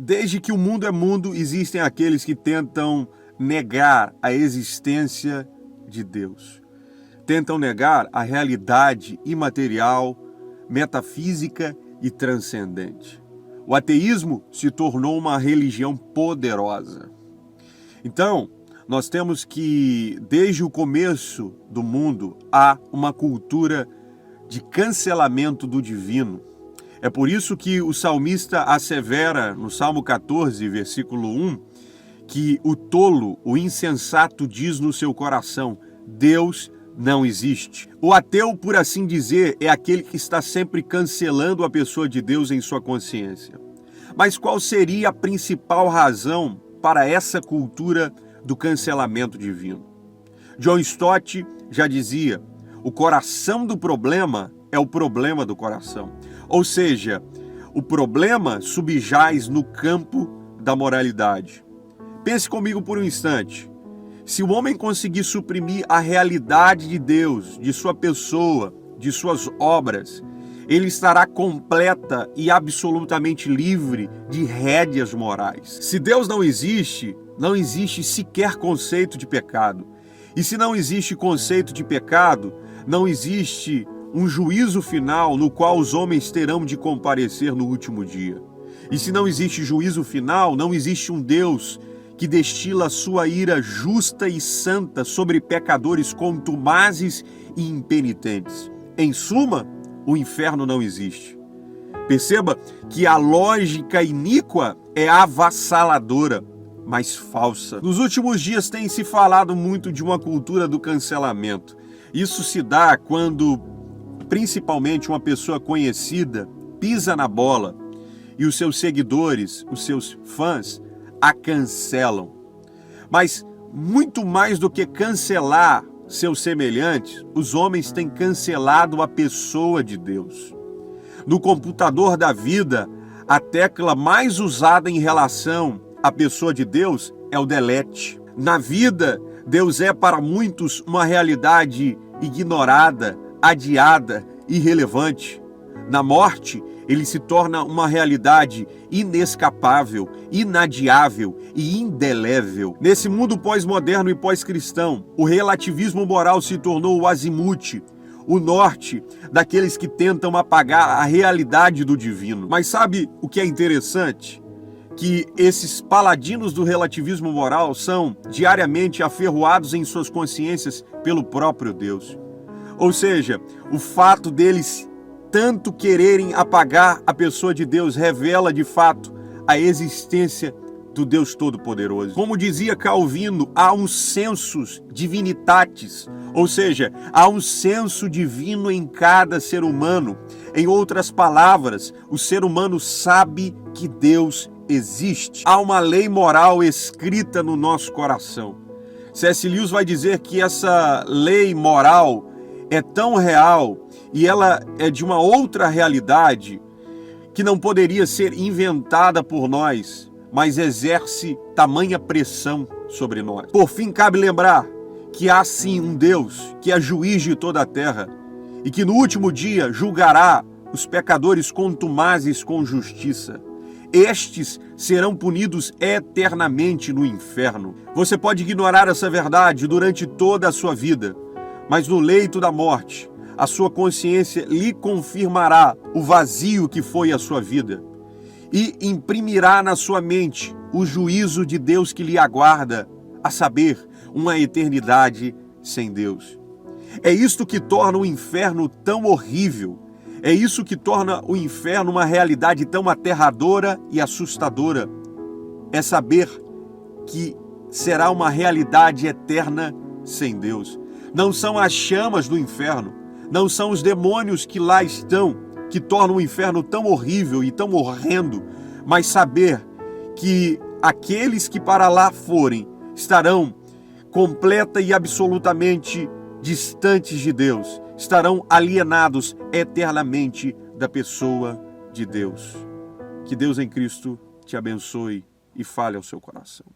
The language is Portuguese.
Desde que o mundo é mundo, existem aqueles que tentam negar a existência de Deus. Tentam negar a realidade imaterial, metafísica e transcendente. O ateísmo se tornou uma religião poderosa. Então, nós temos que, desde o começo do mundo, há uma cultura de cancelamento do divino. É por isso que o salmista assevera no Salmo 14, versículo 1, que o tolo, o insensato, diz no seu coração: Deus não existe. O ateu, por assim dizer, é aquele que está sempre cancelando a pessoa de Deus em sua consciência. Mas qual seria a principal razão para essa cultura do cancelamento divino? John Stott já dizia: o coração do problema é o problema do coração. Ou seja, o problema subjaz no campo da moralidade. Pense comigo por um instante. Se o homem conseguir suprimir a realidade de Deus, de sua pessoa, de suas obras, ele estará completa e absolutamente livre de rédeas morais. Se Deus não existe sequer conceito de pecado. E se não existe conceito de pecado, não existe um juízo final no qual os homens terão de comparecer no último dia. E se não existe juízo final, não existe um Deus que destila a sua ira justa e santa sobre pecadores contumazes e impenitentes. Em suma, o inferno não existe. Perceba que a lógica iníqua é avassaladora, mas falsa. Nos últimos dias tem se falado muito de uma cultura do cancelamento. Isso se dá quando, principalmente, uma pessoa conhecida pisa na bola e os seus seguidores, os seus fãs, a cancelam. Mas muito mais do que cancelar seus semelhantes, os homens têm cancelado a pessoa de Deus. No computador da vida, a tecla mais usada em relação à pessoa de Deus é o delete. Na vida, Deus é para muitos uma realidade ignorada, adiada, irrelevante. Na morte, ele se torna uma realidade inescapável, inadiável e indelével. Nesse mundo pós-moderno e pós-cristão, o relativismo moral se tornou o azimute, o norte daqueles que tentam apagar a realidade do divino. Mas sabe o que é interessante? Que esses paladinos do relativismo moral são diariamente aferroados em suas consciências pelo próprio Deus. Ou seja, o fato deles tanto quererem apagar a pessoa de Deus revela de fato a existência do Deus Todo-Poderoso. Como dizia Calvino, há um sensus divinitatis, ou seja, há um senso divino em cada ser humano. Em outras palavras, o ser humano sabe que Deus existe. Há uma lei moral escrita no nosso coração. C.S. Lewis vai dizer que essa lei moral é tão real e ela é de uma outra realidade que não poderia ser inventada por nós, mas exerce tamanha pressão sobre nós. Por fim, cabe lembrar que há sim um Deus que é juiz de toda a terra e que no último dia julgará os pecadores contumazes com justiça. Estes serão punidos eternamente no inferno. Você pode ignorar essa verdade durante toda a sua vida, mas no leito da morte, a sua consciência lhe confirmará o vazio que foi a sua vida e imprimirá na sua mente o juízo de Deus que lhe aguarda, a saber, uma eternidade sem Deus. É isto que torna o inferno tão horrível. É isso que torna o inferno uma realidade tão aterradora e assustadora. É saber que será uma realidade eterna sem Deus. Não são as chamas do inferno, não são os demônios que lá estão, que tornam o inferno tão horrível e tão horrendo, mas saber que aqueles que para lá forem estarão completa e absolutamente distantes de Deus, estarão alienados eternamente da pessoa de Deus. Que Deus em Cristo te abençoe e fale ao seu coração.